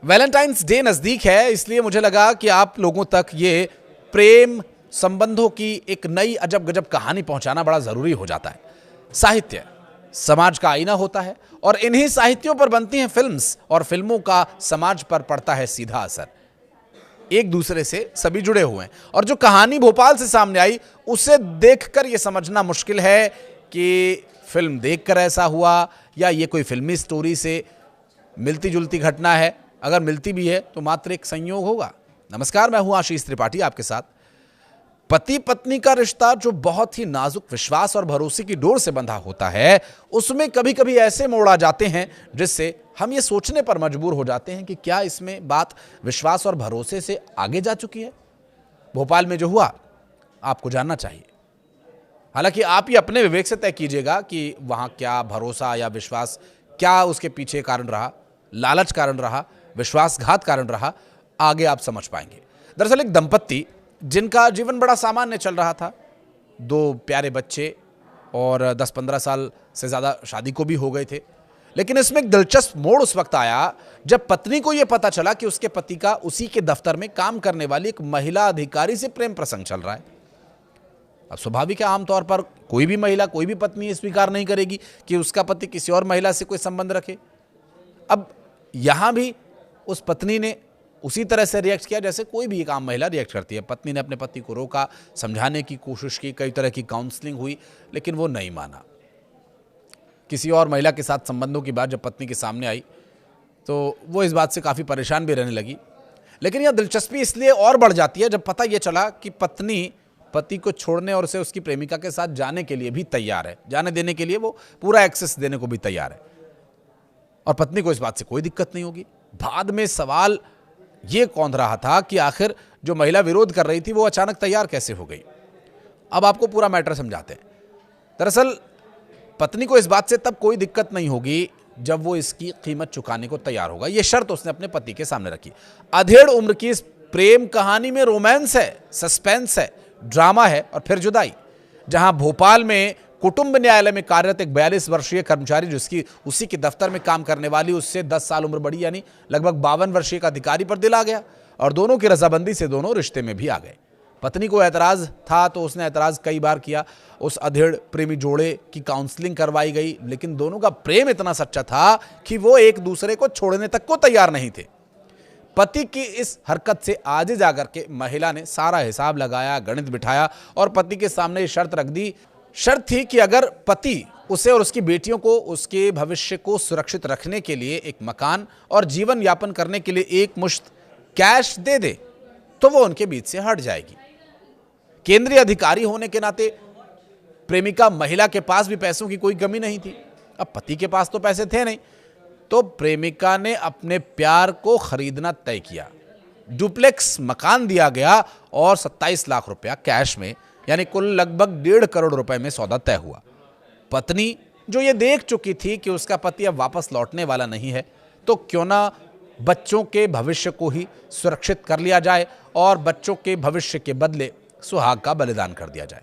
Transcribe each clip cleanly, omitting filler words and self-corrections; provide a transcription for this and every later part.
Valentine's day नजदीक है, इसलिए मुझे लगा कि आप लोगों तक ये प्रेम संबंधों की एक नई अजब गजब कहानी पहुंचाना बड़ा जरूरी हो जाता है। साहित्य समाज का आईना होता है और इन्हीं साहित्यों पर बनती हैं फिल्म्स और फिल्मों का समाज पर पड़ता है सीधा असर। एक दूसरे से सभी जुड़े हुए हैं और जो कहानी भोपाल से सामने आई उसे देखकर यह समझना मुश्किल है कि फिल्म देखकर ऐसा हुआ या ये कोई फिल्मी स्टोरी से मिलती जुलती घटना है। अगर मिलती भी है तो मात्र एक संयोग होगा। नमस्कार, मैं हूं आशीष त्रिपाठी आपके साथ। पति पत्नी का रिश्ता जो बहुत ही नाजुक विश्वास और भरोसे की डोर से बंधा होता है, उसमें कभी कभी ऐसे मोड़ आ जाते हैं जिससे हम ये सोचने पर मजबूर हो जाते हैं कि क्या इसमें बात विश्वास और भरोसे से आगे जा चुकी है। भोपाल में जो हुआ आपको जानना चाहिए। हालांकि आप ये अपने विवेक से तय कीजिएगा कि वहां क्या भरोसा या विश्वास, क्या उसके पीछे कारण रहा, लालच कारण रहा, विश्वासघात कारण रहा, आगे आप समझ पाएंगे। दरअसल एक दंपत्ति जिनका जीवन बड़ा सामान्य चल रहा था, 2 प्यारे बच्चे और 10-15 साल से ज़्यादा शादी को भी हो गए थे, लेकिन इसमें एक दिलचस्प मोड़ उस वक्त आया जब पत्नी को यह पता चला कि उसके पति का उसी के दफ्तर में काम करने वाली एक महिला अधिकारी से प्रेम प्रसंग चल रहा है। अब स्वाभाविक है, आमतौर पर कोई भी महिला, कोई भी पत्नी स्वीकार नहीं करेगी कि उसका पति किसी और महिला से कोई संबंध रखे। अब यहां भी उस पत्नी ने उसी तरह से रिएक्ट किया जैसे कोई भी एक आम महिला रिएक्ट करती है। पत्नी ने अपने पति को रोका, समझाने की कोशिश की, कई तरह की काउंसलिंग हुई, लेकिन वो नहीं माना। किसी और महिला के साथ संबंधों की बात जब पत्नी के सामने आई तो वो इस बात से काफ़ी परेशान भी रहने लगी। लेकिन यह दिलचस्पी इसलिए और बढ़ जाती है जब पता यह चला कि पत्नी पति को छोड़ने और उसे उसकी प्रेमिका के साथ जाने के लिए भी तैयार है, जाने देने के लिए वो पूरा एक्सेस देने को भी तैयार है और पत्नी को इस बात से कोई दिक्कत नहीं होगी। बाद में सवाल ये कौन रहा था कि आखिर जो महिला विरोध कर रही थी वो अचानक तैयार कैसे हो गई। अब आपको पूरा मैटर समझाते हैं। दरअसल पत्नी को इस बात से तब कोई दिक्कत नहीं होगी जब वो इसकी कीमत चुकाने को तैयार होगा। ये शर्त उसने अपने पति के सामने रखी। अधेड़ उम्र की इस प्रेम कहानी में रोमांस है, सस्पेंस है, ड्रामा है और फिर जुदाई। जहां भोपाल में कुटुंब न्यायालय में कार्यरत एक 42 वर्षीय कर्मचारी जिसकी उसी के दफ्तर में काम करने वाली उससे 10 साल उम्र बड़ी यानी लगभग 52 वर्षीय का अधिकारी पर दिल आ गया और दोनों की रजाबंदी से दोनों रिश्ते में भी आ गए। पत्नी को ऐतराज था तो उसने ऐतराज कई बार किया। उस अधेड़ प्रेमी जोड़े की काउंसलिंग करवाई गई, लेकिन दोनों का प्रेम इतना सच्चा था कि वो एक दूसरे को छोड़ने तक को तैयार नहीं थे। पति की इस हरकत से आज जाकर के महिला ने सारा हिसाब लगाया, गणित बिठाया और पति के सामने शर्त रख दी। शर्त थी कि अगर पति उसे और उसकी बेटियों को उसके भविष्य को सुरक्षित रखने के लिए एक मकान और जीवन यापन करने के लिए एक मुश्त कैश दे दे तो वो उनके बीच से हट जाएगी। केंद्रीय अधिकारी होने के नाते प्रेमिका महिला के पास भी पैसों की कोई कमी नहीं थी। अब पति के पास तो पैसे थे नहीं, तो प्रेमिका ने अपने प्यार को खरीदना तय किया। डुप्लेक्स मकान दिया गया और 27 लाख रुपया कैश में, यानी कुल लगभग 1.5 करोड़ रुपए में सौदा तय हुआ। पत्नी जो ये देख चुकी थी कि उसका पति अब वापस लौटने वाला नहीं है, तो क्यों ना बच्चों के भविष्य को ही सुरक्षित कर लिया जाए और बच्चों के भविष्य के बदले सुहाग का बलिदान कर दिया जाए।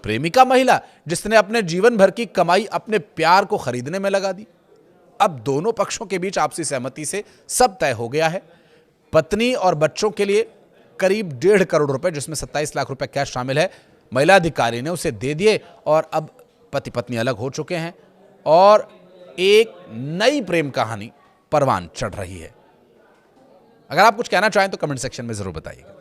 प्रेमिका महिला जिसने अपने जीवन भर की कमाई अपने प्यार को खरीदने में लगा दी। अब दोनों पक्षों के बीच आपसी सहमति से सब तय हो गया है। पत्नी और बच्चों के लिए करीब 1.5 करोड़ रुपए, जिसमें 27 लाख रुपए कैश शामिल है, महिला अधिकारी ने उसे दे दिए और अब पति पत्नी अलग हो चुके हैं और एक नई प्रेम कहानी परवान चढ़ रही है। अगर आप कुछ कहना चाहें तो कमेंट सेक्शन में जरूर बताइएगा।